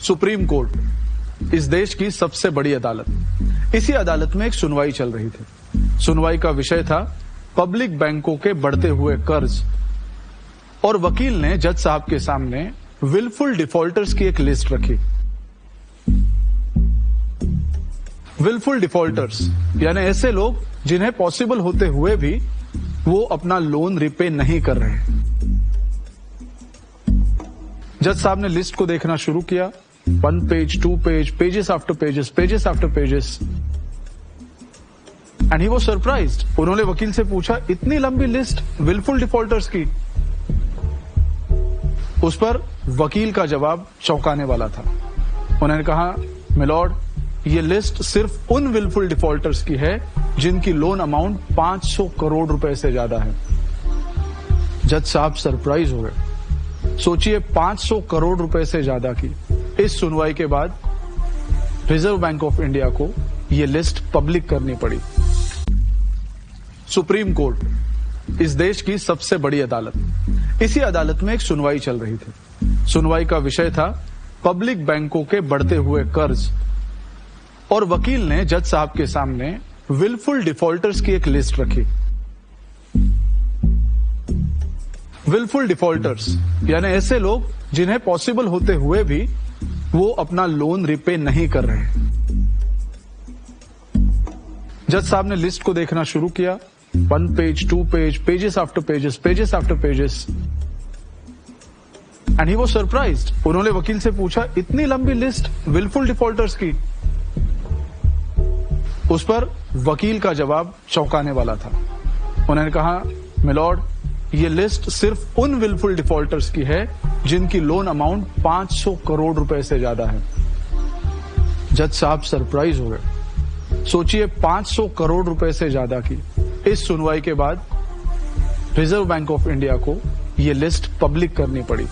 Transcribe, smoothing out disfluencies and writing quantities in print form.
Supreme court इस देश की सबसे बड़ी अदालत। इसी अदालत में एक सुनवाई चल रही थी। सुनवाई का विषय था पब्लिक बैंकों के बढ़ते हुए कर्ज, और वकील ने जज साहब के सामने विलफुल डिफॉल्टर्स की एक लिस्ट रखी। विलफुल डिफॉल्टर्स यानी ऐसे लोग जिन्हें पॉसिबल होते हुए भी वो अपना लोन रिपे नहीं कर रहे। जज साहब ने लिस्ट को देखना शुरू किया। 1 page, 2 page, pages after pages, pages after pages, and he was surprised. उन्होंने वकील से पूछा, इतनी लंबी लिस्ट विलफुल डिफॉल्टर्स की? उस पर वकील का जवाब चौंकाने वाला था। उन्होंने कहा, मिलॉर्ड, ये लिस्ट सिर्फ उन विलफुल डिफॉल्टर्स की है जिनकी लोन अमाउंट 500 करोड़ रुपए से ज्यादा है। जज साहब सरप्राइज हो गए। सोचिए, 500 करोड़ रुपए से ज्यादा की। इस सुनवाई के बाद रिजर्व बैंक ऑफ इंडिया को यह लिस्ट पब्लिक करनी पड़ी। सुप्रीम कोर्ट इस देश की सबसे बड़ी अदालत। इसी अदालत में एक सुनवाई चल रही थी। सुनवाई का विषय था पब्लिक बैंकों के बढ़ते हुए कर्ज, और वकील ने जज साहब के सामने विलफुल डिफॉल्टर्स की एक लिस्ट रखी। विलफुल डिफॉल्टर्स यानी ऐसे लोग जिन्हें पॉसिबल होते हुए भी वो अपना लोन रिपे नहीं कर रहे। जज साहब ने लिस्ट को देखना शुरू किया। 1 page, 2 page, pages after pages, pages after pages, and he was surprised. उन्होंने वकील से पूछा, इतनी लंबी लिस्ट विलफुल डिफॉल्टर्स की? उस पर वकील का जवाब चौंकाने वाला था। उन्होंने कहा, मिलॉर्ड, ये लिस्ट सिर्फ उन विलफुल डिफॉल्टर्स की है जिनकी लोन अमाउंट 500 करोड़ रुपए से ज्यादा है। जज साहब सरप्राइज हो गए। सोचिए, 500 करोड़ रुपए से ज्यादा की। इस सुनवाई के बाद रिजर्व बैंक ऑफ इंडिया को यह लिस्ट पब्लिक करनी पड़ी।